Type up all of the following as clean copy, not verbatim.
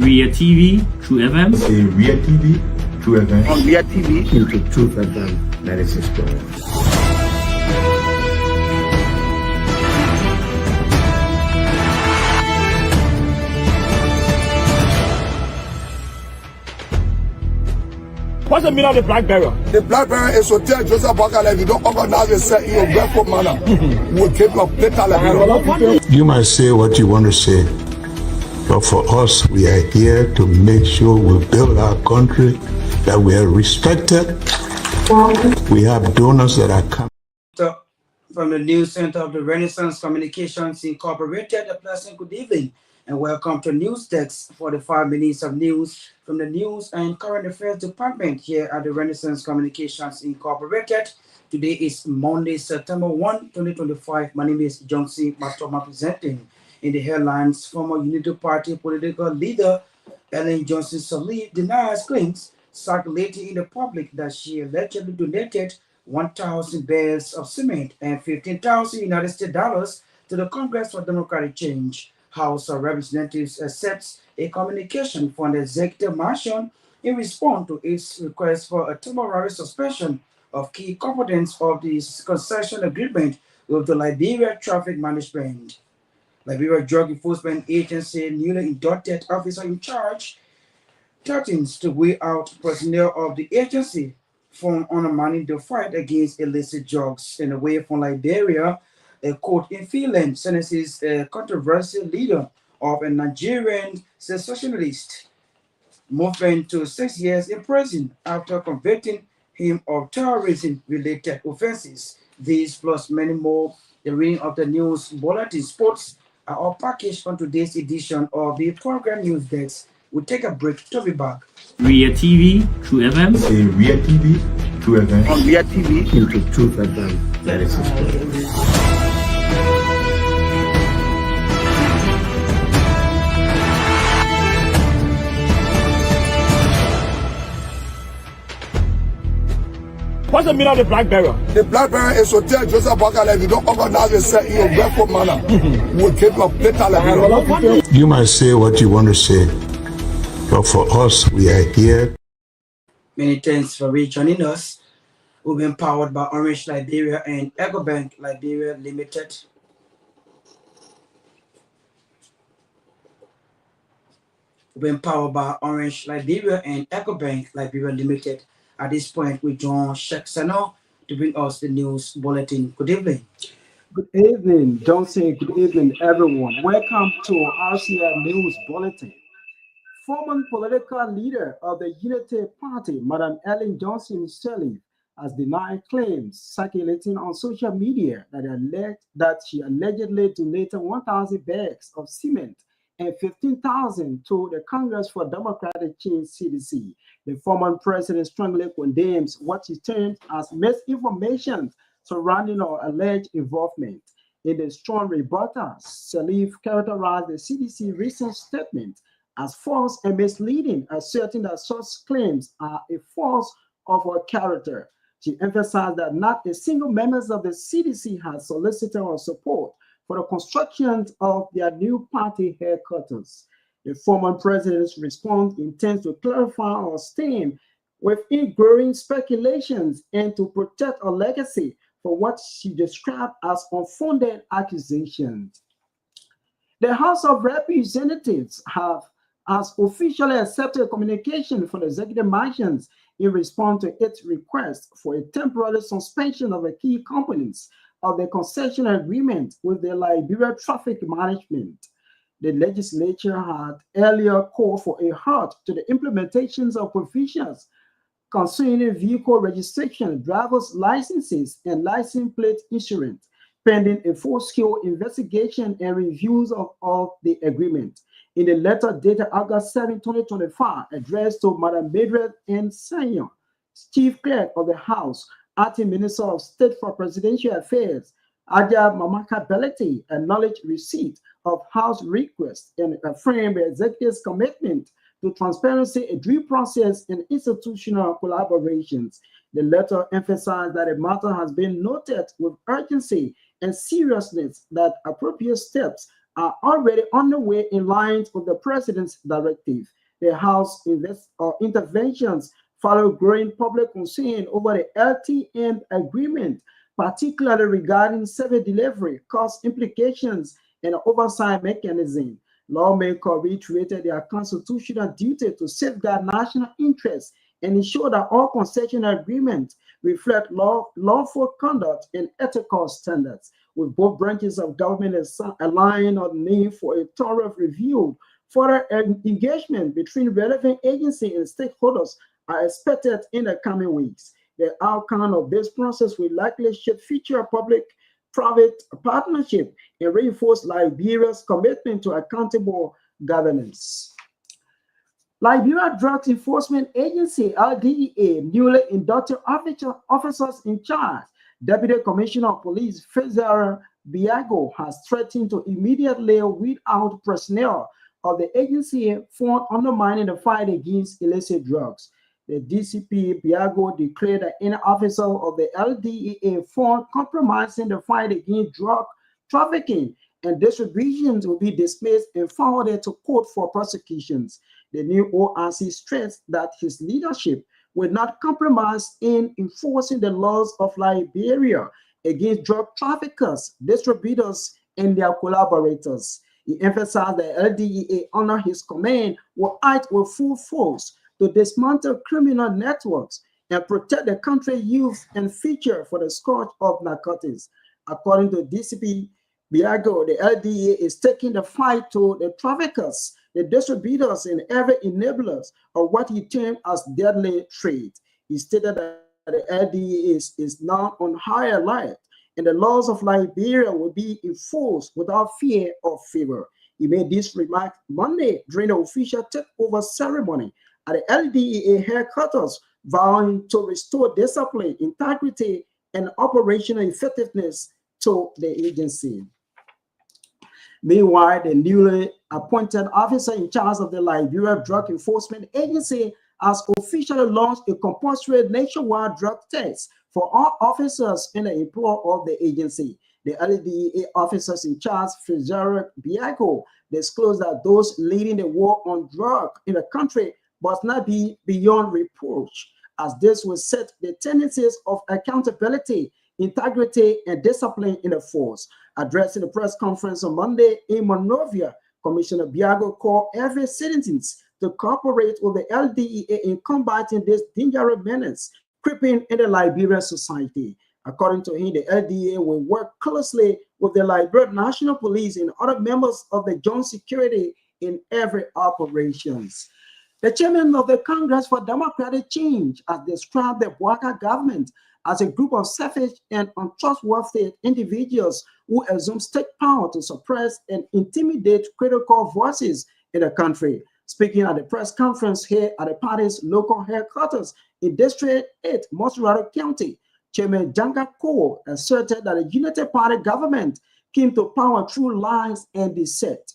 Ria TV, True FM. Say Ria TV, True FM. On Ria TV, into True FM 96.1. What's the meaning of the black barrier? The black barrier is to tell Joseph Bakala, if you don't organize yourself in your grateful manner, we'll take your paper like You might say what you want to say, but for us, we are here to make sure we build our country, that we are respected. We have donors that are coming. From the News Center of the Renaissance Communications Incorporated, a pleasant good evening and welcome to News Text for the 5 minutes of news from the News and Current Affairs Department here at the Renaissance Communications Incorporated. Today is Monday, September 1, 2025. My name is Johnson Matoma presenting. In the headlines, former Unity Party political leader Ellen Johnson Sirleaf denies claims circulating in the public that she allegedly donated 1,000 bales of cement and 15,000 United States dollars to the Congress for Democratic Change. House of Representatives accepts a communication from the executive mansion in response to its request for a temporary suspension of key components of the concession agreement with the Liberia Traffic Management. Liberia Drug Enforcement Agency newly inducted officer in charge threatens to weigh out personnel of the agency from undermining the fight against illicit drugs. And away from Liberia, a court in Finland sentences a controversial leader of a Nigerian secessionist movement to 6 years in prison after convicting him of terrorism-related offenses. These plus many more, the reading of the news bulletin sports are all packaged on today's edition of the program News Desk. We'll take a break to be back. Ria TV, True FM. Say Ria TV, True FM. On Ria TV, into True FM 96.1. what's the meaning of the black barrier? The black barrier is to tell Joseph Bakala, if you don't organize yourself in your grateful manner, we'll take your paper like You might say what you want to say, but for us, we are here. Many thanks for joining us. We've been powered by Orange Liberia and EcoBank Liberia Limited. We've been powered by Orange Liberia and EcoBank Liberia Limited. At this point, we join Sheike to bring us the news bulletin. Good evening. Good evening, Johnson. Good evening, everyone. Welcome to RCR News Bulletin. Former political leader of the Unity Party, Madam Ellen Johnson Sirleaf, has denied claims circulating on social media that she allegedly donated 1,000 bags of cement and 15,000 to the Congress for Democratic Change (CDC). The former president strongly condemns what he termed as misinformation surrounding her alleged involvement. In the strong rebuttal, Sirleaf characterized the CDC recent statement as false and misleading, asserting that such claims are a force of her character. She emphasized that not a single member of the CDC has solicited her support for the construction of their new party headquarters. The former president's response intends to clarify her stand within growing speculations and to protect her legacy for what she described as unfounded accusations. The House of Representatives has officially accepted communication from the executive mansions in response to its request for a temporary suspension of the key components of the concession agreement with the Liberia Traffic Management. The legislature had earlier called for a halt to the implementations of provisions concerning vehicle registration, driver's licenses, and license plate insurance, pending a full-scale investigation and reviews of the agreement. In a letter dated August 7, 2025, addressed to Madam Madred N. Senior, Chief Clerk of the House, Acting Minister of State for Presidential Affairs, Aja Mamaka Belete, acknowledged receipt of House request and affirmed the executive's commitment to transparency, a due process, and institutional collaborations. The letter emphasized that the matter has been noted with urgency and seriousness, that appropriate steps are already underway in line with the President's directive. The House interventions follow growing public concern over the LTM agreement, particularly regarding service delivery, cost implications, and oversight mechanism. Lawmakers reiterated their constitutional duty to safeguard national interests and ensure that all concession agreements reflect lawful conduct and ethical standards, with both branches of government aligned on the need for a thorough review. Further engagement between relevant agencies and stakeholders are expected in the coming weeks. The outcome of this process will likely shape future public-private partnership and reinforce Liberia's commitment to accountable governance. Liberia Drug Enforcement Agency, LDEA, newly inducted officers in charge, Deputy Commissioner of Police Preducer has threatened to immediately weed out personnel of the agency found undermining the fight against illicit drugs. The DCP Biago declared that any officer of the LDEA found compromising the fight against drug trafficking and distributions will be dismissed and forwarded to court for prosecutions. The new ORC stressed that his leadership will not compromise in enforcing the laws of Liberia against drug traffickers, distributors, and their collaborators. He emphasized that LDEA under his command will act with full force to dismantle criminal networks and protect the country's youth and future for the scourge of narcotics. According to DCP Biago, the LDEA is taking the fight to the traffickers, the distributors, and every enablers of what he termed as deadly trade. He stated that the LDEA is now on high alert, and the laws of Liberia will be enforced without fear or favor. He made this remark Monday during the official takeover ceremony at the LDEA headquarters, vowing to restore discipline, integrity, and operational effectiveness to the agency. Meanwhile, the newly appointed officer in charge of the Liberia Drug Enforcement Agency has officially launched a compulsory nationwide drug test for all officers in the employ of the agency. The LDEA officers in charge, Preducer Biago, disclosed that those leading the war on drug in the country must not be beyond reproach, as this will set the tendencies of accountability, integrity, and discipline in the force. Addressing the press conference on Monday in Monrovia, Commissioner Biago called every citizen to cooperate with the LDEA in combating this dangerous menace creeping in the Liberian society. According to him, the LDEA will work closely with the Liberian National Police and other members of the joint security in every operations. The chairman of the Congress for Democratic Change has described the Bouaka government as a group of selfish and untrustworthy individuals who assume state power to suppress and intimidate critical voices in the country. Speaking at the press conference here at the party's local headquarters in District 8, Mosrado County, Chairman Janga Ko asserted that the Unity Party government came to power through lies and deceit.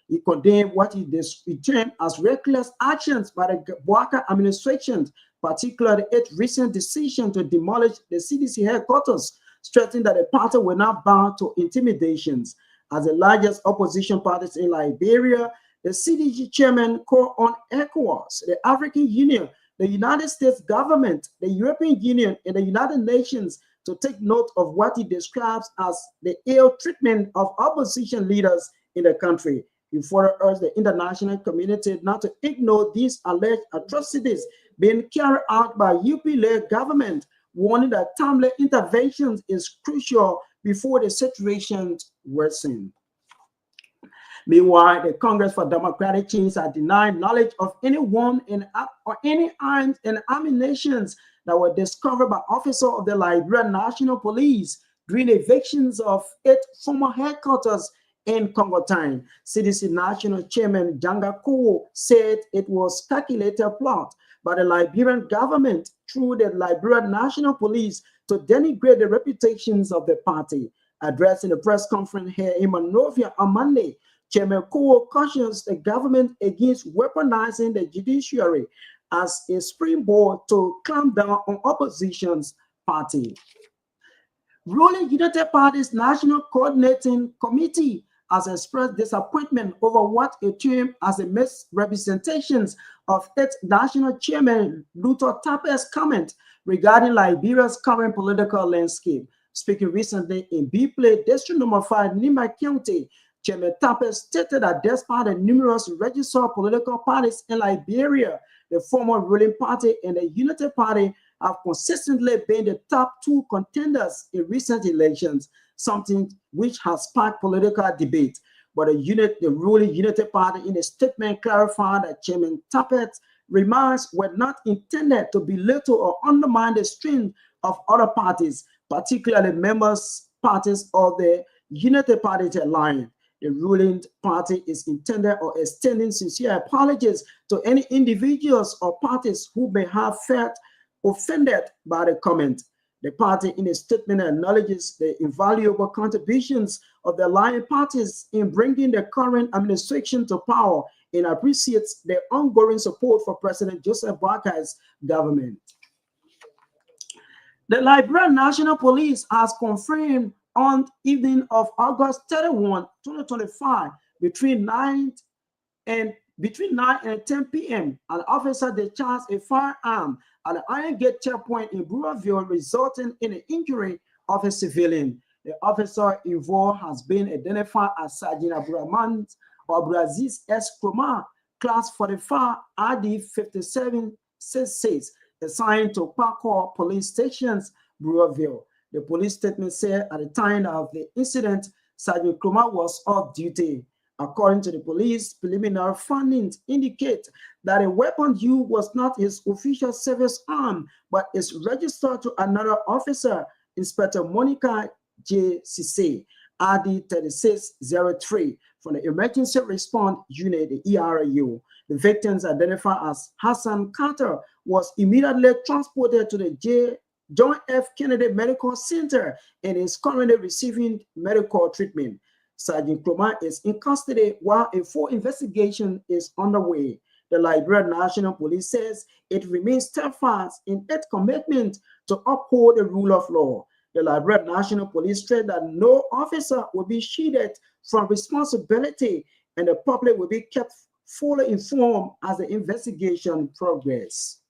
He condemned what he termed as reckless actions by the Bouaka administration, particularly its recent decision to demolish the CDC headquarters, stressing that the party will not bow to intimidations. As the largest opposition parties in Liberia, the CDC chairman called on ECOWAS, the African Union, the United States government, the European Union, and the United Nations to take note of what he describes as the ill treatment of opposition leaders in the country. He further urged the international community not to ignore these alleged atrocities being carried out by UP-led government, warning that timely interventions is crucial before the situation worsens. Meanwhile, the Congress for Democratic Change has denied knowledge of anyone or any arms and ammunitions that were discovered by officers of the Liberian National Police during evictions of 8 former headquarters in Congo time. CDC National Chairman Janga Ko said it was calculated plot by the Liberian government through the Liberian National Police to denigrate the reputations of the party. Addressing the press conference here in Monrovia on Monday, Chairman Ko cautions the government against weaponizing the judiciary as a springboard to clamp down on opposition's party. Ruling United Party's National Coordinating Committee has expressed disappointment over what it termed as a misrepresentations of its national chairman Luther Tapper's comment regarding Liberia's current political landscape. Speaking recently in B-Play, District Number 5, Nima County, Chairman Tapper stated that despite the numerous registered political parties in Liberia, the former ruling party and the Unity Party have consistently been the top two contenders in recent elections, something which has sparked political debate. But the ruling Unity Party in a statement clarified that Chairman Tapper's remarks were not intended to belittle or undermine the strength of other parties, particularly members parties of the Unity Party alliance. The ruling party is intended or extending sincere apologies to any individuals or parties who may have felt offended by the comment. The party in a statement acknowledges the invaluable contributions of the alliance parties in bringing the current administration to power and appreciates their ongoing support for President Joseph Boakai government. The Liberian National Police has confirmed on evening of August 31, 2025, between 9 and 10 p.m., an officer discharged a firearm at the Iron Gate checkpoint in Brewerville, resulting in the injury of a civilian. The officer involved has been identified as Sergeant Abdurrahman or Abdulaziz S. Kroma, Class 45, ID 5766, assigned to Parkour Police Stations, Brewerville. The police statement said at the time of the incident, Sergeant Kroma was off duty. According to the police, preliminary findings indicate that a weapon used was not his official service arm, but is registered to another officer, Inspector Monica J. Cisse, ID 3603, from the Emergency Response Unit, the ERU. The victims, identified as Hassan Carter, was immediately transported to the John F. Kennedy Medical Center and is currently receiving medical treatment. Sergeant Kroma is in custody while a full investigation is underway. The Liberian National Police says it remains steadfast in its commitment to uphold the rule of law. The Liberian National Police stressed that no officer will be shielded from responsibility and the public will be kept fully informed as the investigation progresses.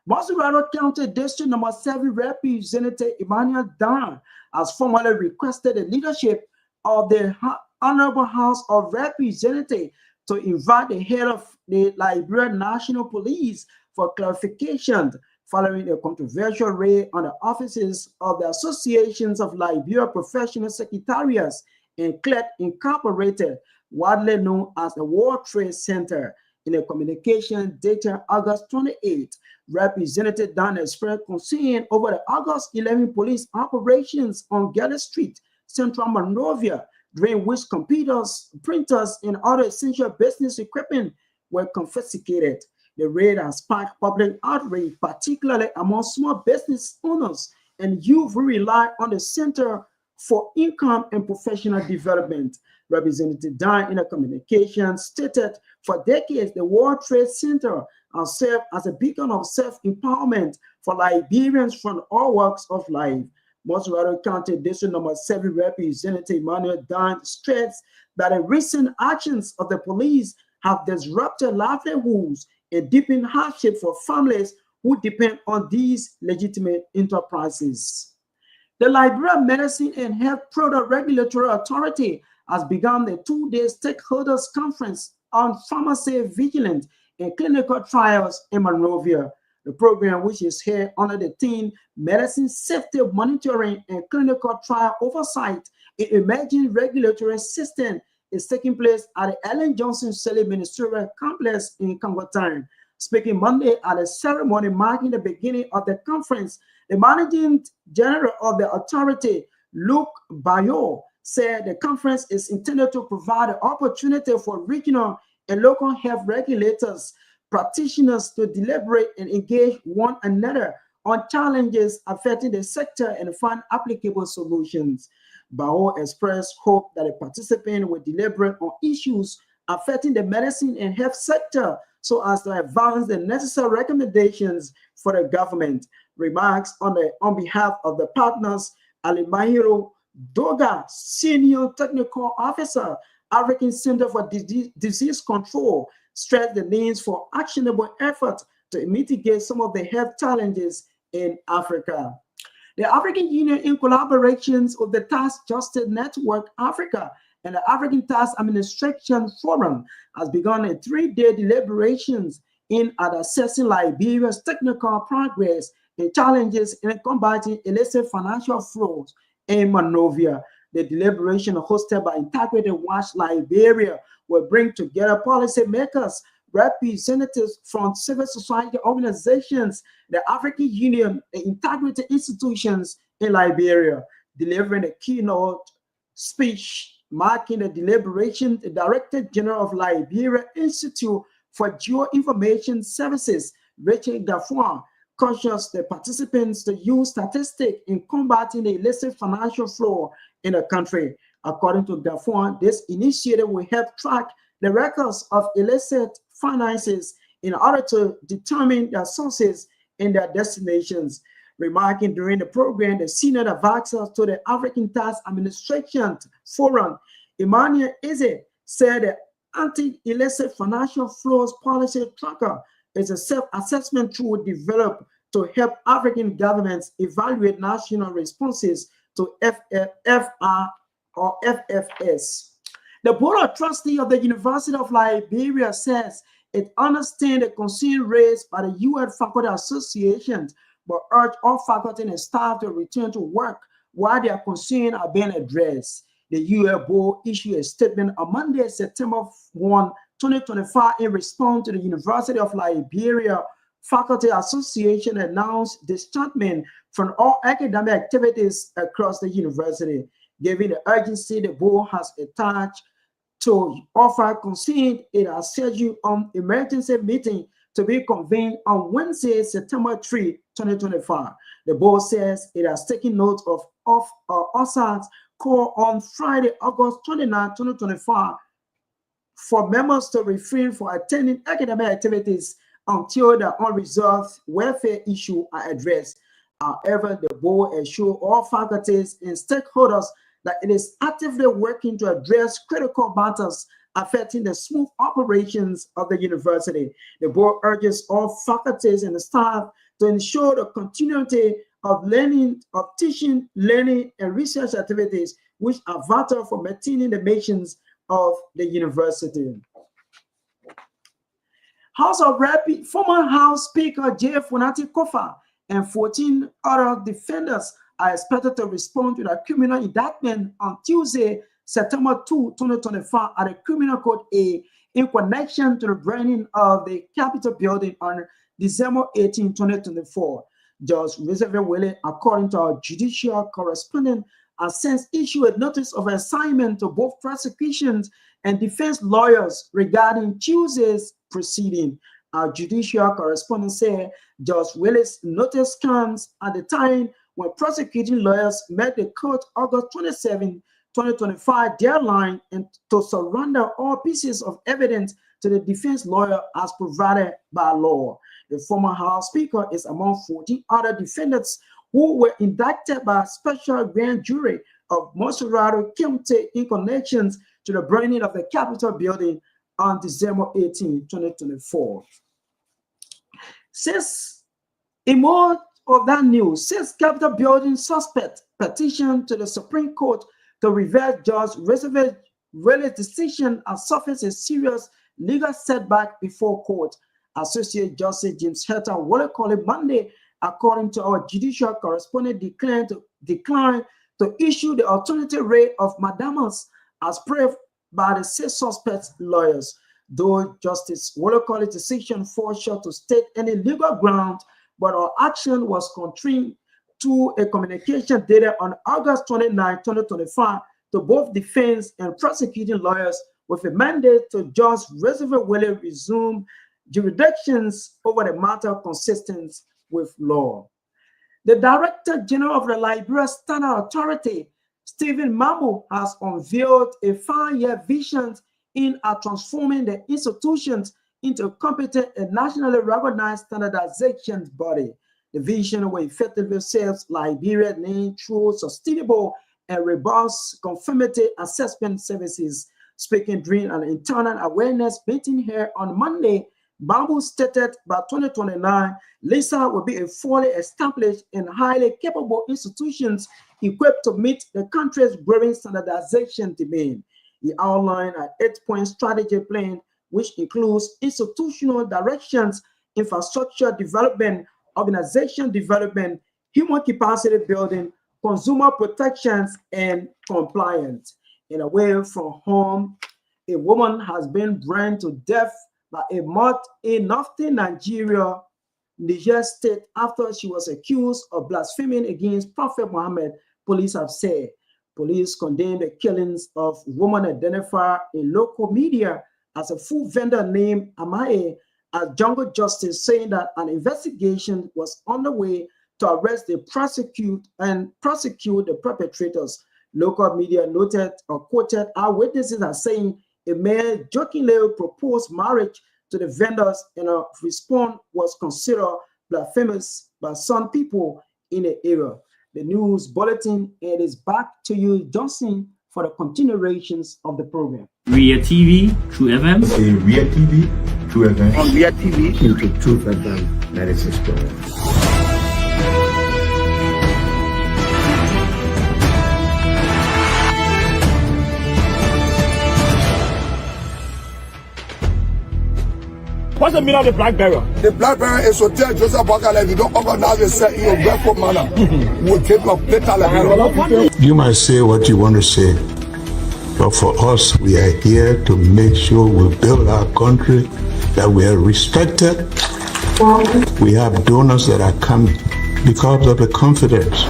Mosquito County District Number 7 Representative Emmanuel Dan has formally requested the leadership of the Honorable House of Representatives to invite the head of the Liberian National Police for clarification following a controversial raid on the offices of the Associations of Liberia Professional Secretariats and CLET Incorporated, widely known as the World Trade Center. In a communication dated August 28, Representative Dan expressed concern over the August 11 police operations on Galley Street, Central Monrovia, during which computers, printers, and other essential business equipment were confiscated. The raid has sparked public outrage, particularly among small business owners and youth who rely on the center for income and professional development. Representative Dan, in a communication, stated, for decades, the World Trade Center has served as a beacon of self-empowerment for Liberians from all walks of life. Mosquito County District Number 7 Representative Emmanuel Dan stressed that the recent actions of the police have disrupted livelihoods and deepened hardship for families who depend on these legitimate enterprises. The Liberian Medicine and Health Product Regulatory Authority has begun the two-day stakeholders conference on pharmacy vigilance and clinical trials in Monrovia. The program, which is here under the theme Medicine Safety Monitoring and Clinical Trial Oversight in Emerging Regulatory System, is taking place at the Ellen Johnson Shelley Ministerial Complex in Congotown. Speaking Monday at a ceremony marking the beginning of the conference, the Managing General of the authority, Luke Bayo, said the conference is intended to provide an opportunity for regional and local health regulators, practitioners to deliberate and engage one another on challenges affecting the sector and find applicable solutions. Bao expressed hope that the participants will deliberate on issues affecting the medicine and health sector so as to advance the necessary recommendations for the government. Remarks on behalf of the partners, Alimahiro Doga, Senior Technical Officer, African Center for Disease Control, stressed the needs for actionable efforts to mitigate some of the health challenges in Africa. The African Union, in collaborations with the Tax Justice Network Africa and the African Tax Administration Forum, has begun a 3-day deliberations in assessing Liberia's technical progress and challenges in combating illicit financial flows in Monrovia. The deliberation hosted by Integrated Watch Liberia will bring together policymakers, representatives from civil society organizations, the African Union, the integrated institutions in Liberia. Delivering a keynote speech marking the deliberation, the Director General of Liberia Institute for Geoinformation Services, Richard Gaffron, cautions the participants to use statistics in combating the illicit financial flow in the country. According to Gaffron, this initiative will help track the records of illicit finances in order to determine their sources and their destinations. Remarking during the program, the senior advisor to the African Tax Administration Forum, Emmanuel Eze, said the anti-illicit financial flows policy tracker is a self-assessment tool developed to help African governments evaluate national responses to FFR or FFS. The Board of Trustees of the University of Liberia says it understands the concern raised by the U.S. Faculty Association, but urge all faculty and staff to return to work while their concerns are being addressed. The U.S. Board issued a statement on Monday, September 1, 2025, in response to the University of Liberia Faculty Association announced dischargement from all academic activities across the university. Given the urgency the board has attached to offer consent, it has scheduled an emergency meeting to be convened on Wednesday, September 3, 2025. The board says it has taken note of OSA's call on Friday, August 29, 2025, for members to refrain from attending academic activities until the unresolved welfare issues are addressed. However, the board assured all faculties and stakeholders that it is actively working to address critical matters affecting the smooth operations of the university. The board urges all faculties and staff to ensure the continuity of learning, of teaching, learning, and research activities, which are vital for maintaining the missions of the university. House of Rep, former House Speaker J. Funati Kofa and 14 other defendants are expected to respond to the criminal indictment on Tuesday, September 2, 2025, at the Criminal Code A in connection to the burning of the Capitol building on December 18, 2024. Judge Elizabeth Wiley, according to our judicial correspondent, has since issued a notice of assignment to both prosecutions and defense lawyers regarding Tuesday's proceeding. Our judicial correspondent said Judge Wiley's notice comes at the time when prosecuting lawyers met the court August 27, 2025 deadline and to surrender all pieces of evidence to the defense lawyer as provided by law. The former House Speaker is among 14 other defendants who were indicted by a special grand jury of Monserrato County in connection to the burning of the Capitol building on December 18, 2024. In more of that news, 6 Capitol building suspects petitioned to the Supreme Court to reverse Judge Elizabeth Wiley's decision and suffered a serious legal setback before court. Associate Justice James Herter Wiley called it Monday, according to our judicial correspondent, declined to issue the alternative rate of mandamus as proved by the 6 suspects' lawyers. Though Justice Wiley called it decision falls short to state any legal ground, but our action was contrary to a communication dated on August 29, 2025 to both defense and prosecuting lawyers with a mandate to Judge Elizabeth Wiley resume jurisdictions over the matter consistent with law. The Director General of the Liberia Standard Authority, Stephen Mambo, has unveiled a 5-year vision in transforming the institutions into a competent and nationally recognized standardization body. The vision will effectively serve Liberia's need through sustainable and robust conformity assessment services. Speaking during an internal awareness meeting here on Monday, Babu stated by 2029, LISA will be a fully established and highly capable institutions equipped to meet the country's growing standardization demand. He outlined an 8-point strategy plan, which includes institutional directions, infrastructure development, organization development, human capacity building, consumer protections, and compliance. In a way from home, a woman has been burned to death by a moth in northern Niger state after she was accused of blaspheming against Prophet Muhammad, police have said. Police condemned the killings of woman identified in local media as a food vendor named Amae as jungle justice, saying that an investigation was underway to arrest the prosecute the perpetrators. Local media noted or quoted eyewitnesses as saying a man jokingly proposed marriage to the vendors, and a response was considered blasphemous by some people in the area. The news bulletin, it is back to you, Johnson, for the continuations of the program. Ria TV, True FM. Say Ria TV, True FM. On Ria TV. Into Truth FM 96.1. What's the meaning of the black barrier? The black barrier is to tell Joseph Bakala, if you don't organize yourself in a welcome manner, we'll keep you better. You might say what you want to say, but for us, we are here to make sure we build our country, that we are respected. We have donors that are coming because of the confidence.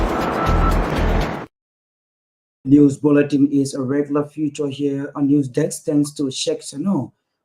News bulletin is a regular feature here on News Desk. Thanks to Sheike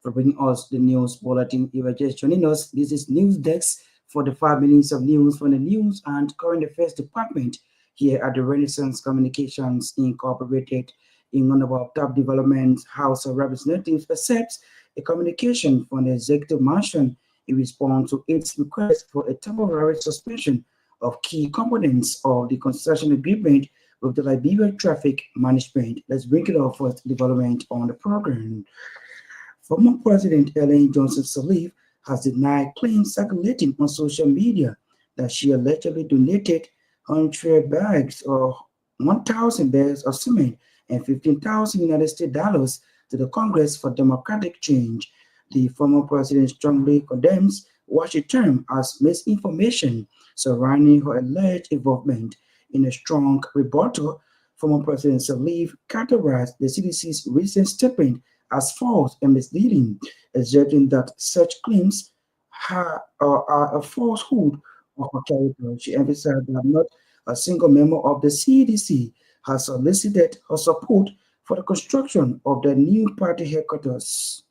for bringing us the news bulletin. If you're just joining us, this is News Desk for the 5 minutes of news from the News and Current Affairs Department here at the Renaissance Communications Incorporated. In one of our top developments, House of Representatives accepts a communication from the Executive Mansion in response to its request for a temporary suspension of key components of the concession agreement with the Liberia Traffic Management. Let's bring it up for development on the program. Former President Ellen Johnson Sirleaf has denied claims circulating on social media that she allegedly donated 100 bags or 1,000 bags of cement and 15,000 United States dollars to the Congress for Democratic Change. The former president strongly condemns what she termed as misinformation surrounding her alleged involvement. In a strong rebuttal, former President Sirleaf characterized the CDC's recent statement as false and misleading, asserting that such claims are a falsehood of her character. She emphasized that not a single member of the CDC has solicited her support for the construction of the new party headquarters.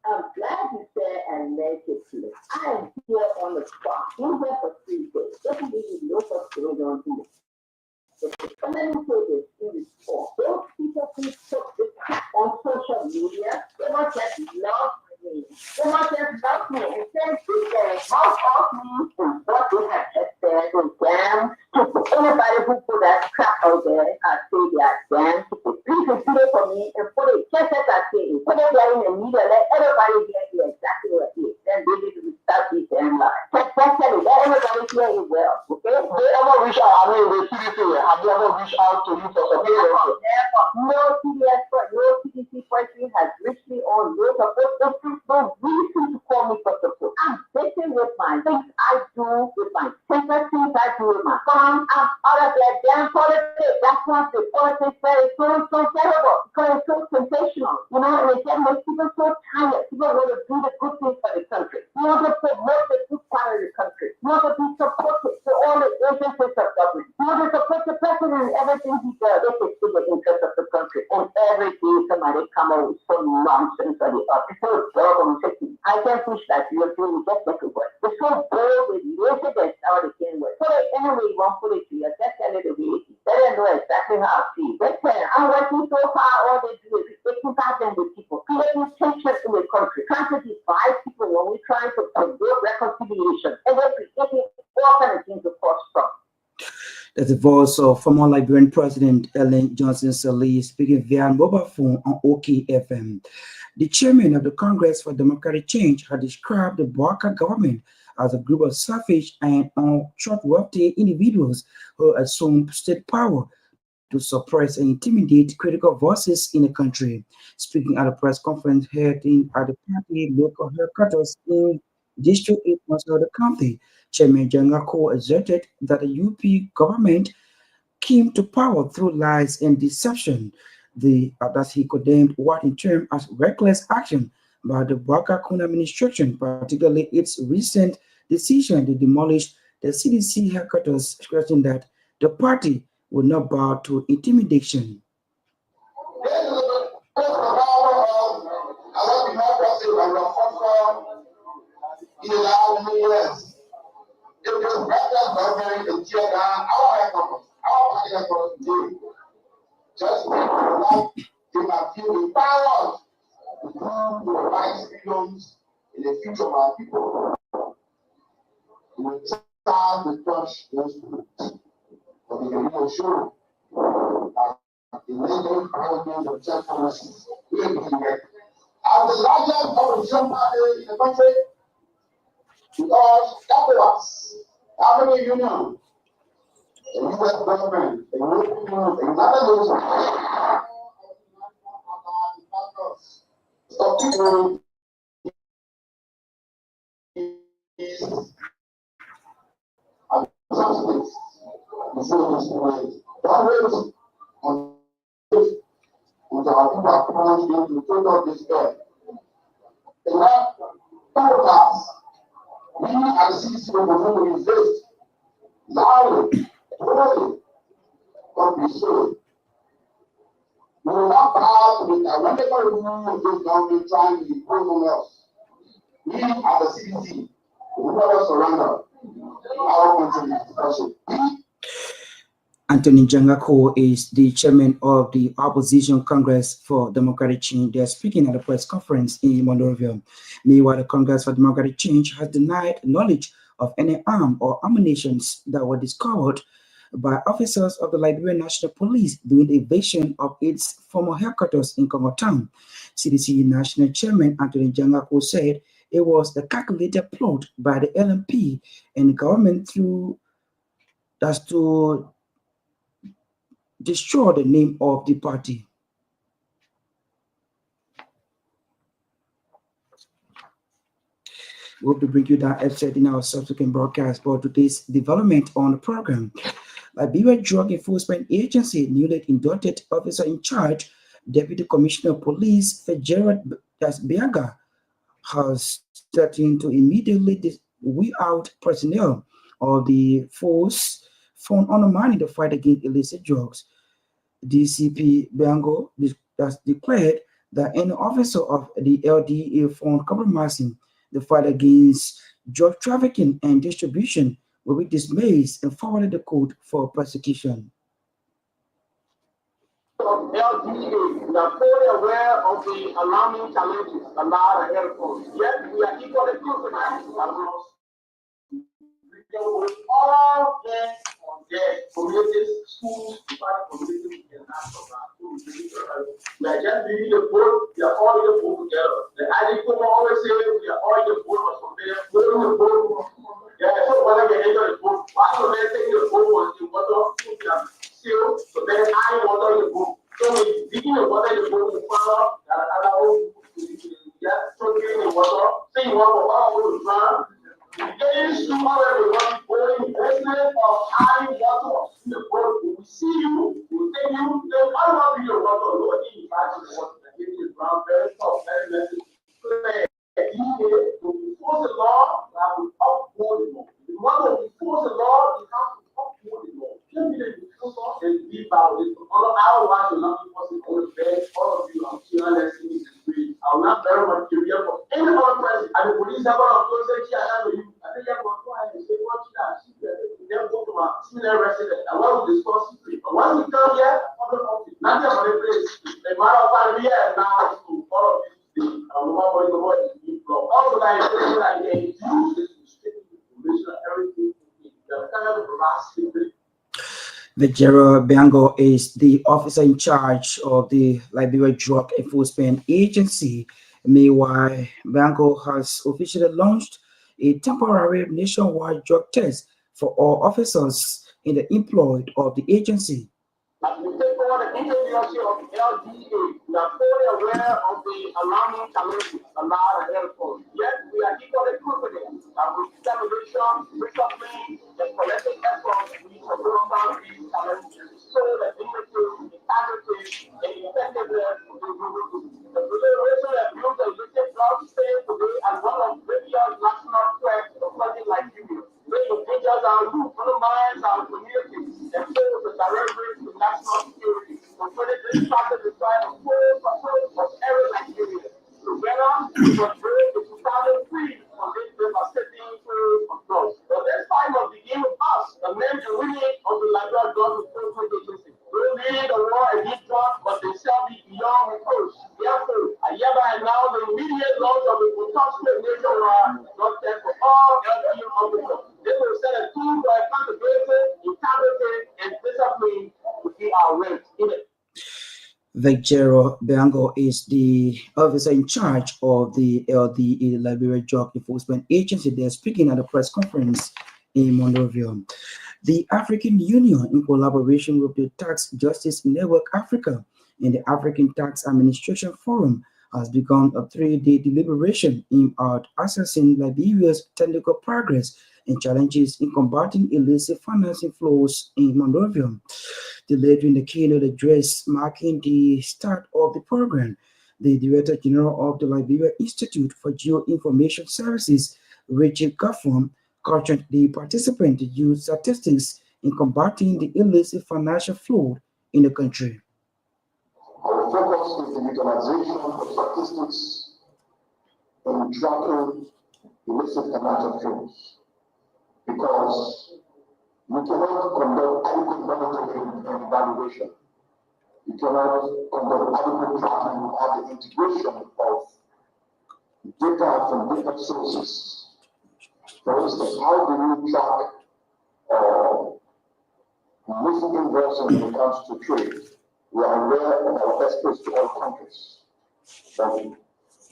I'm glad you said allegedly. I am here on the spot. We're here for 3 days. Doesn't really know what's going on here. And let me say this in response. Those people who took the crap on social media, they must just love me. They must just love me and send people most of me and what they have just said and damn. Anybody who put that crap out there, I say they are damn. Please do it for me and put it just as I say it. Put it there in the media, let everybody hear exactly what it is. Then they need to start these damn lies. Just tell it, let everybody hear it well. Okay? They ever reach out, I mean, the CDC, have you ever reached out to you for support? Never. No CDC person has reached me on no support. No reason to call me for support. I'm busy with my things I do, with my business things I do with my phone. I'm out of that damn politics. That's why the politics is so terrible. Because it's so sensational. You know, and it just makes people so tired. People want to do the good things for the country. You want to promote the good part of the country. You want to be supportive to all the agencies of government. You want to support the president and everything he does. This is in the interest of the country. And every day somebody come out with some nonsense on the up. It's so terrible. I can't push that. You're doing just like it was. It's so bold with laziness how they can work. Put it anyway you want to put it to you. Just tell it the way it is. They don't know exactly how I feel. Just tell them, I'm working so hard. All they do is taking part in with people. Creating tension in the country. Trying to divide people when we're trying to promote reconciliation. And we're creating all kinds of things to cause trouble. That's the voice of former Liberian President Ellen Johnson Sirleaf speaking via mobile phone on OKFM. The chairman of the Congress for Democratic Change had described the Bouaka government as a group of selfish and untrustworthy individuals who assume state power to suppress and intimidate critical voices in the country. Speaking at a press conference held at the party local headquarters in District 8 of the county, Chairman Jangako asserted that the UP government came to power through lies and deception. That he condemned what in terms as reckless action by the Bouaka Kuna administration, particularly its recent decision to demolish the CDC headquarters, stressing that the party will not bow to intimidation. Just like they can feel the power to do the right freedoms in the future of our people. We will try to touch those people. But we will show that the legal government of gentleness will be here. As the largest opposition party in the country, because ECOWAS, African Union, the US government, the European Union, the United Nations, so people is a substance. The same is way. Don't wait until our people are plunged into total despair. They have paragraphs. We as CCC will resist loudly, clearly, but be sure. We will not bow to the whenever rule this government trying to impose on us. We as a CDC will never surrender our country to oppression. Anthony Jangako is the chairman of the Opposition Congress for Democratic Change. They are speaking at a press conference in Monrovia. Meanwhile, the Congress for Democratic Change has denied knowledge of any arms or ammunition that were discovered by officers of the Liberian National Police during the invasion of its former headquarters in Congo Town. CDC National Chairman Anthony Jangako said it was a calculated plot by the LMP and the government to destroy the name of the party. We hope to bring you that episode in our subsequent broadcast. For today's development on the program, Liberia Drug Enforcement Agency newly inducted officer in charge, Deputy Commissioner of Police Fitzgerald Biaga, has started to immediately weed out personnel of the force found undermining the fight against illicit drugs. DCP Bango has declared that any officer of the LDA found compromising the fight against drug trafficking and distribution will be dismissed and forwarded the code for prosecution. LDA, we are fully aware of the alarming challenges that lie ahead of us. Yet we are equally confident that with all hands on deck, communities, schools, private communities, and national we are just leading the boat, we are all in the boat together. The ID always say we are all in the boat or something, holding the boat. Yeah, so when I get into the boat, why don't they take the boat was the water, still, so then I water in the boat. So we digging the water in the boat, the father, that allow just soaking the water, saying what for all the drown. Getting stronger than what going business of high water in the boat. We see you, we take you, then why not be your water loading back to the water and getting it around very tough, very messy. To force the law, that will uphold the law. The one that will force the law, you have to uphold the law. Can't be the difficult and be about it. Otherwise, you'll not be possible to beg all of you. I'm sure let's see this way. I will not very much career for any other person. And the police have one of those that I have with you. I think I'm going to go ahead and say, what you have? Then go to my senior resident. I want to discuss it. But once we come here, nothing on the place. The matter of fact, we are now to all of this. Also, that is that they use this restricted information, everything. The kind of Vijera Bango is the officer in charge of the Liberia Drug Enforcement Agency. Meanwhile, Bango has officially launched a temporary nationwide drug test for all officers in the employ of the agency. As we take forward the leadership of LDA, we are fully aware of the alarming challenges allowed ahead of us. Yet, we are equally confident that with determination, discipline, and collective efforts, we can overcome these challenges so that dignity, integrity, and effectiveness will be removed. The liberation and use of illicit drugs stands today as one of Libya's national threats to flooding Nigeria. Which endangers our youth, undermines our communities, and poses a direct risk to national security. Concerning this chapter describes the full control of every Nigerian. Together, we must bring the 2003 from this devastating period of drugs. But this fight must begin with us, the men and women of the Liberia Drug Enforcement Agency. We will lead the war against drugs, but they shall be beyond reproach. Therefore, I hereby announce the immediate launch of the Preducer nationwide drug test for all LGU officers. This will set a tool for accountability, integrity, and discipline to be our ranks. Vijera Bango is the officer in charge of the LDE, Liberia Drug Enforcement Agency. They're speaking at a press conference in Monrovia. The African Union, in collaboration with the Tax Justice Network Africa and the African Tax Administration Forum, has begun a 3-day deliberation aimed at assessing Liberia's technical progress and challenges in combating illicit financing flows in Monrovia. Delayed in the keynote address marking the start of the program, the Director General of the Liberia Institute for Geoinformation Services, Richard Gaffron, cautioned the participants to use statistics in combating the illicit financial flow in the country. Our focus is the utilization of statistics in tracking illicit financial flows, because you cannot conduct adequate monitoring and evaluation. You cannot conduct adequate tracking without the integration of data from different sources. For instance, how do you track missing invoices when it comes to trade? We are aware of our exports to all countries. But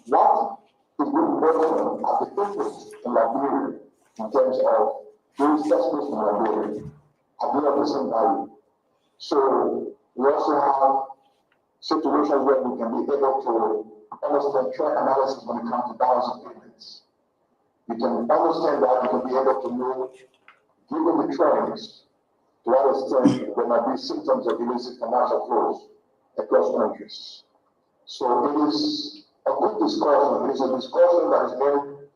what is being worked on at the interest in Liberia in terms of those exports from Liberia are not the same value. So we also have situations where we can be able to understand trend analysis when it comes to balance of payments. We can understand that, we can be able to know, given the trends, to what extent there might be symptoms of illicit financial flows across countries. So it is a good discussion. It is a discussion that is meant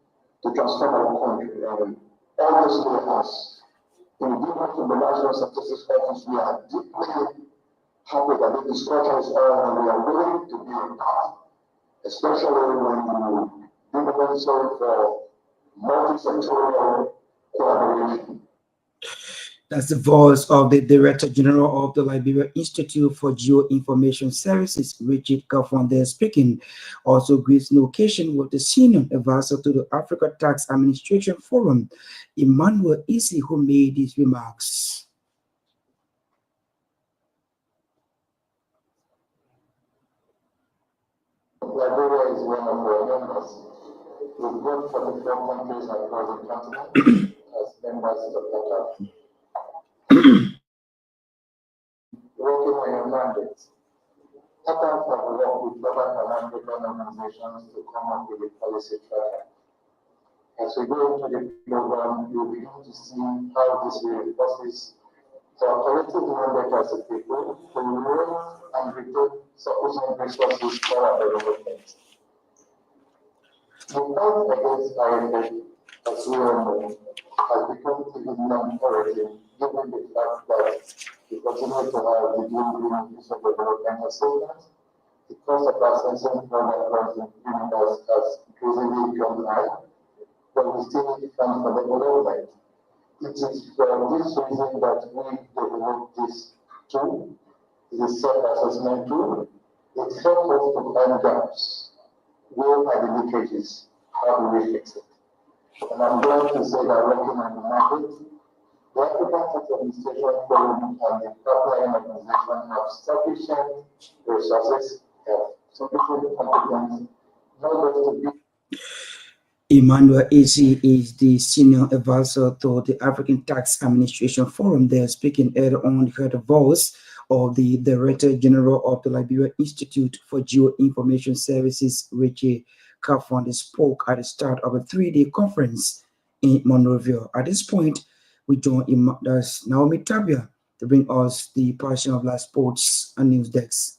to transform our country. And obviously, as individuals from the National Statistics Office, we are deeply happy that the discussion is on, and we are willing to be a part, especially when you do the necessary for multi-sectorial collaboration. That's the voice of the Director General of the Liberia Institute for Geoinformation Services, Richard Gaffron, there speaking. Also greets no occasion with the senior advisor to the Africa Tax Administration Forum, Emmanuel Isi, who made these remarks. Liberia is one of our members. We've got 44 countries across the continent as members of the CAF. Working on your mandate. CAF have worked with other Pan-African organizations to come up with a policy tracker. As we go into the program, you'll begin to see how this reinforces our collective mandate as a people to raise and retain sufficient resources for our development. The fight against IMF, as we all know, has become even more imperative given the fact that we continue to have the green use of development assistance. The cost of accessing further across the universe has increasingly become high, but we still need funds for development. It is for this reason that we developed this tool, the self-assessment tool. It helps us to find gaps. Where are the leakages? How do we fix it? And I'm glad to say that working on the market, The African Tax Administration Forum and the Torgbean organization have sufficient resources, have sufficient competence, not just to be Emmanuel AC is the senior advisor to the African Tax Administration Forum. They are speaking earlier on, heard the voice of the Director General of the Liberia Institute for Geoinformation Services, Richie Kafonde, spoke at the start of a 3-day conference in Monrovia. At this point, we join Naomi Tabia to bring us the Passion of Life Sports and News Desk.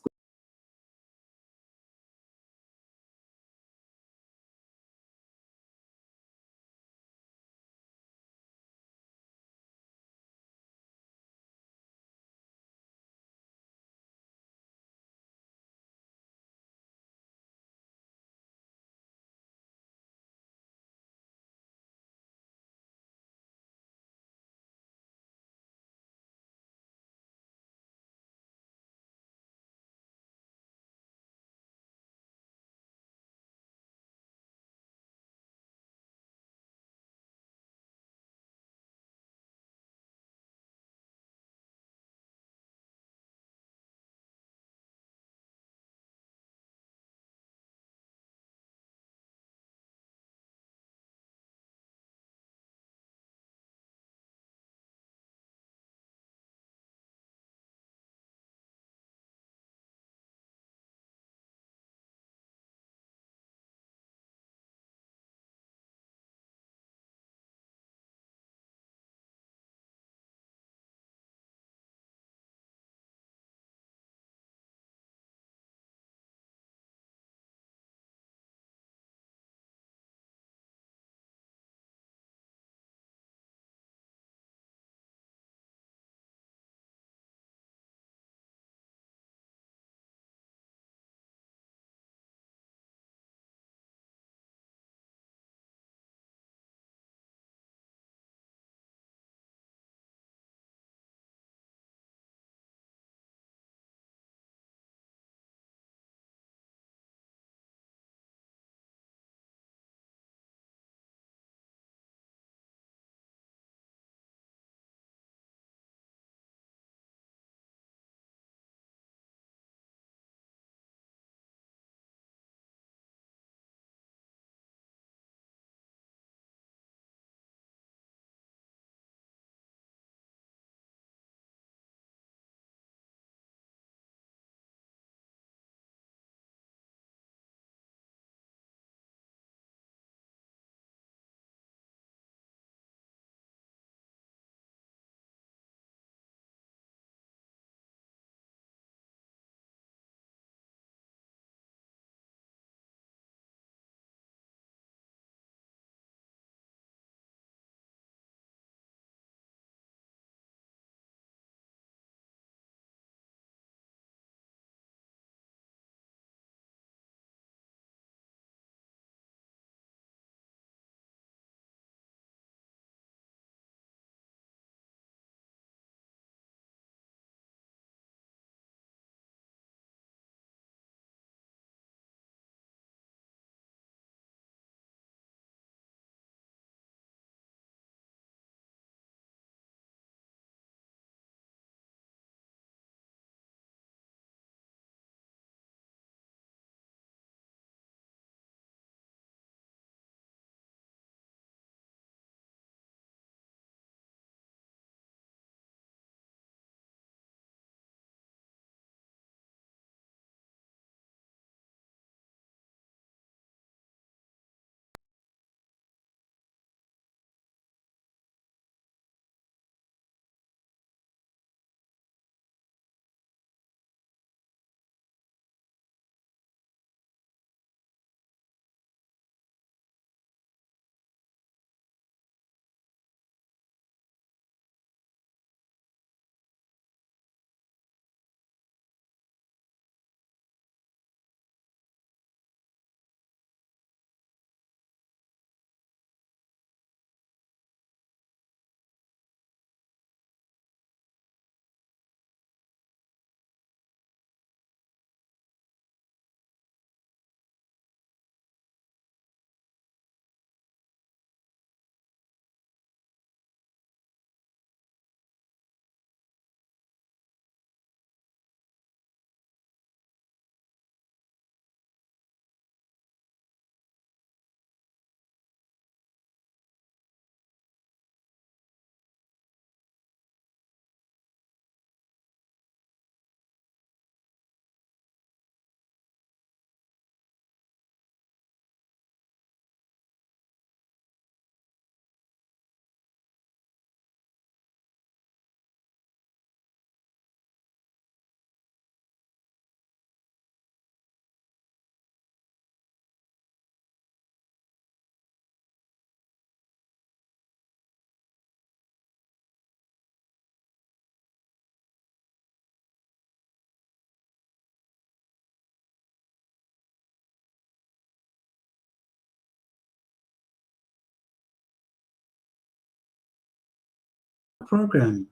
program.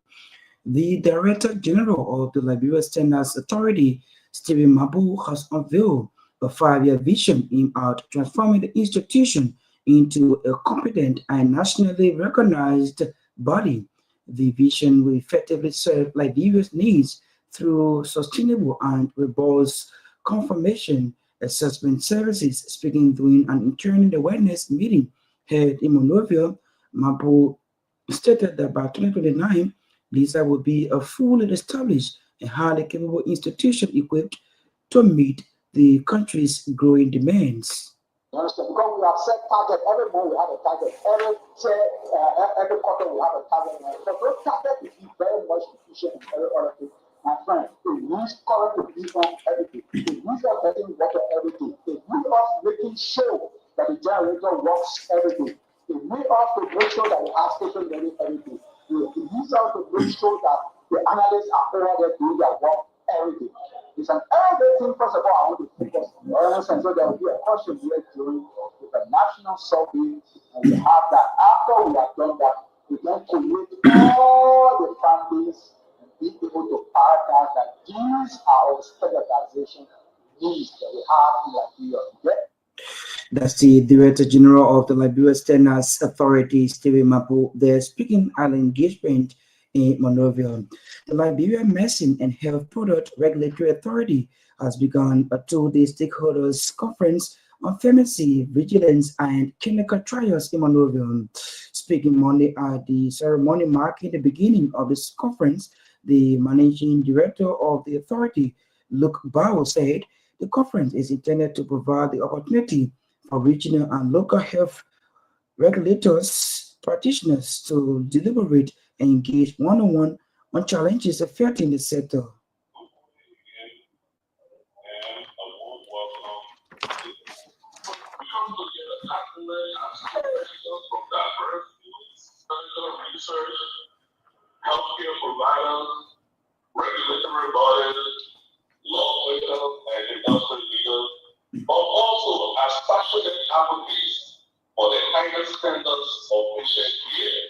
The Director General of the Liberia Standards Authority, Stephen Mabu, has unveiled a 5-year vision aimed at transforming the institution into a competent and nationally recognized body. The vision will effectively serve Liberia's needs through sustainable and robust confirmation assessment services. Speaking during an internal awareness meeting held in Monrovia, Mabu stated that by 2029, LISA will be a fully established and highly capable institution equipped to meet the country's growing demands. You understand? Because we have set target every month, we have a target. Every quarter, we have a target. So those targets will be very much efficient in every other thing. My friend, it means current to be on everything. It means us getting water every day. It means us making sure that the generator works every day. It means us to make sure that we have station ready every day. It means us to make sure that the analysts are over there doing their work every day. It's an everything. First of all, I want to focus on and so there will be a question here during the national survey, and we have that. After we have done that, we then collate all the families and be able to prioritize that these are our standardization needs that we have in Liberia. That's the Director General of the Liberia Standards Authority, Stephen Mabu, there speaking at an engagement in Monrovia. The Liberia Medicine and Health Product Regulatory Authority has begun a 2-day stakeholders conference on pharmacy, vigilance, and clinical trials in Monrovia. Speaking Monday at the ceremony marking the beginning of this conference, the Managing Director of the authority, Luke Bao, said the conference is intended to provide the opportunity for regional and local health regulators, practitioners to deliberate and engage one-on-one on challenges affecting the sector. Research, healthcare providers, regulatory bodies, lawmakers, and industry leaders, but also as passionate advocates for the highest standards of patient care.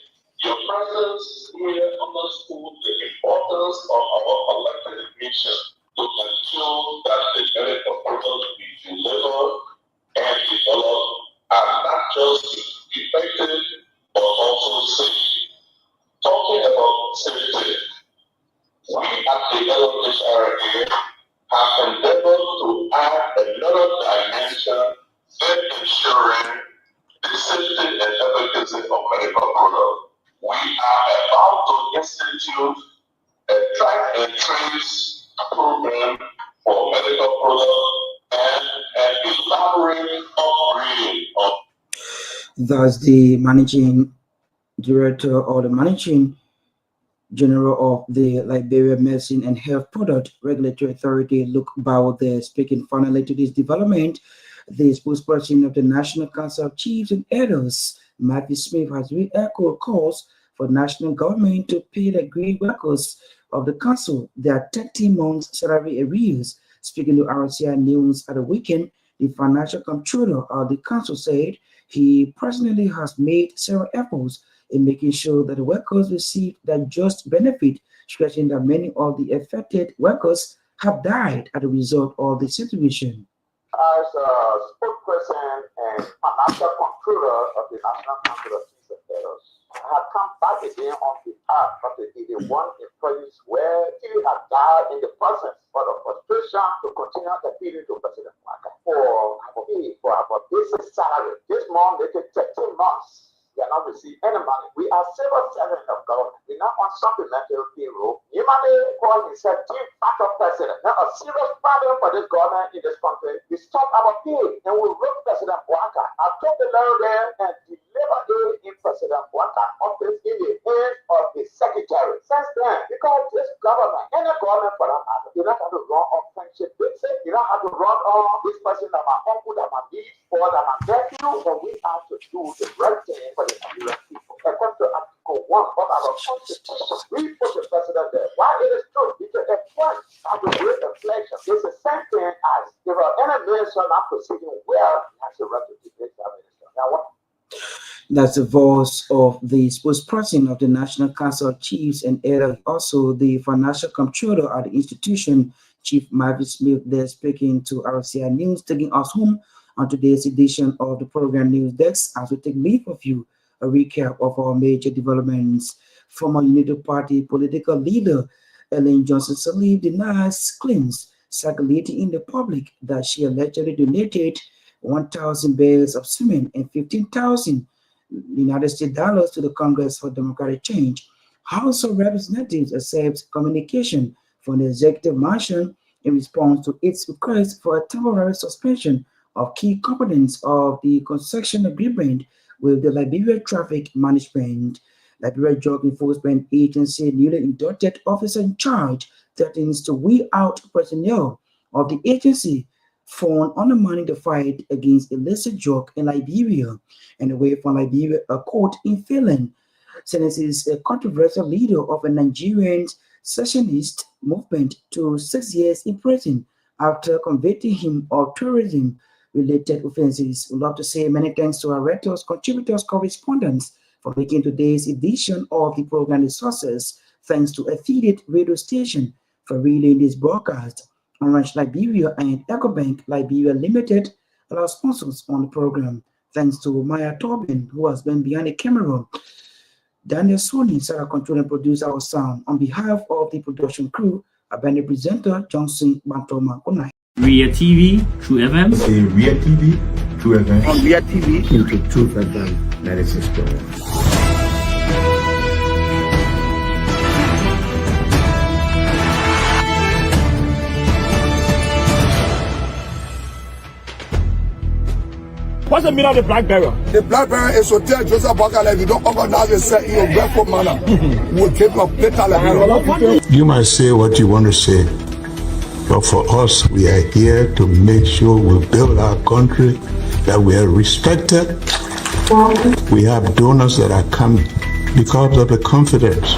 Your presence here underscores the importance of our collective mission to ensure that the medical products we deliver and develop are not just effective but also safe. Talking about safety, we at the LHRA have endeavored to add another dimension in ensuring the safety and efficacy of medical products. We are about to institute a track and trace program for medical products and an elaborate upgrading of. Thus, the Managing Director or the Managing General of the Liberia Medicine and Health Product Regulatory Authority, Luke Bao, there speaking finally to this development. The spokesperson of the National Council of Chiefs and Elders, Matthew Smith, has re-echoed calls for national government to pay the agreed workers of the council their 13 months salary arrears. Speaking to RCI News at the weekend, the financial controller of the council said he personally has made several efforts in making sure that the workers receive their just benefit, stressing that many of the affected workers have died as a result of the situation. As a spokesperson and financial controller of the National Council of Chiefs and Elders, I have come back again on behalf of the 81 employees where they have died in the process for the frustration to continue appealing to President Waka for our basic salary. This month, they take 13 months. They are not receiving any money. We are civil servants of government. We are not on supplemental payroll. You might call himself chief factor president. Now, a serious problem for this government in this country. We stop our pay and we wrote President Waka. I took the letter there and delivered it in President Waka office in the hands of the secretary. Since then, because this government, any government for that matter, you don't have to run on friendship basis. You don't have to run on this person that my uncle, that my niece, or that my nephew, but we have to do the right thing for the Nigerian people. According to Article 1 of our Constitution, we put the president there. Why it is true? Because at once, after great inflation, it's the same thing as if any minister not proceeding well, he has a right to debate that minister. Now what? That's the voice of the spokesperson of the National Council of Chiefs and also the financial comptroller at the institution, Chief Marvin Smith, there speaking to RCI News, taking us home on today's edition of the program News Desk as we take leave of you, a recap of our major developments. Former United Party political leader Ellen Johnson Sirleaf denies claims circulating in the public that she allegedly donated 1,000 bales of cement and 15,000 United States dollars to the Congress for Democratic Change. House of Representatives accepts communication from the executive mansion in response to its request for a temporary suspension of key components of the concession agreement with the Liberia Traffic Management. Liberia Drug Enforcement Agency newly inducted officer in charge threatens to weed out personnel of the agency for undermining the fight against illicit drug in Liberia. And away from Liberia, a court in Finland sentences a controversial leader of a Nigerian secessionist movement to 6 years in prison after convicting him of terrorism-related offenses. We'd love to say many thanks to our writers, contributors, correspondents for making today's edition of the program Resources. Thanks to affiliate radio station for relaying this broadcast. Orange Liberia and EcoBank Liberia Limited are our sponsors on the program. Thanks to Myean Torgbean, who has been behind the camera. Daniel Sony, Sarah control and produce our sound. On behalf of the production crew, our band presenter, Johnson Bantoma. Good night. Ria TV, True FM. Say Ria TV, True FM. On Ria TV. Into True FM 96.1. What's the meaning of the black barrel? The black barrel is to tell Joseph Bakala if you don't organize yourself in a respectful manner, we'll keep your data like You might say what you want to say, but for us, we are here to make sure we build our country, that we are respected. We have donors that are coming because of the confidence.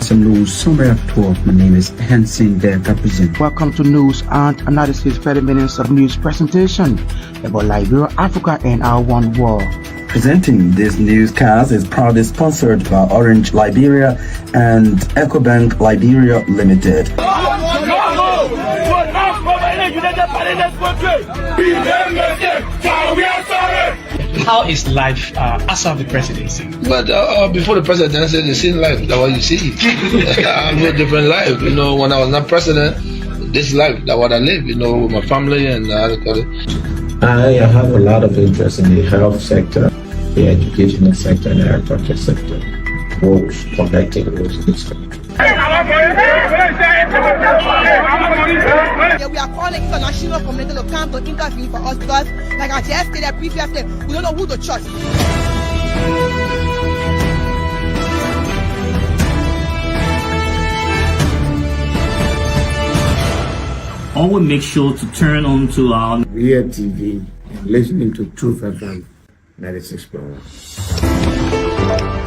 Some news summary of talk. My name is Hansen the represent. Welcome to news and analysis 30 minutes of news presentation about Liberia, Africa, and our one world. Presenting this newscast is proudly sponsored by Orange Liberia and EcoBank Liberia Limited. How is life after the presidency? But before the presidency, the same life, that's what you see. I live a different life. You know, when I was not president, this life, that's what I live, you know, with my family and I have a lot of interest in the health sector, the educational sector, and the agriculture sector. Roads, connecting roads. Yeah, we are calling international community to come to intervene for us because, like I just stated previously, we don't know who to trust. Always make sure to turn on to our Ria TV and listening to Truth FM 96.1.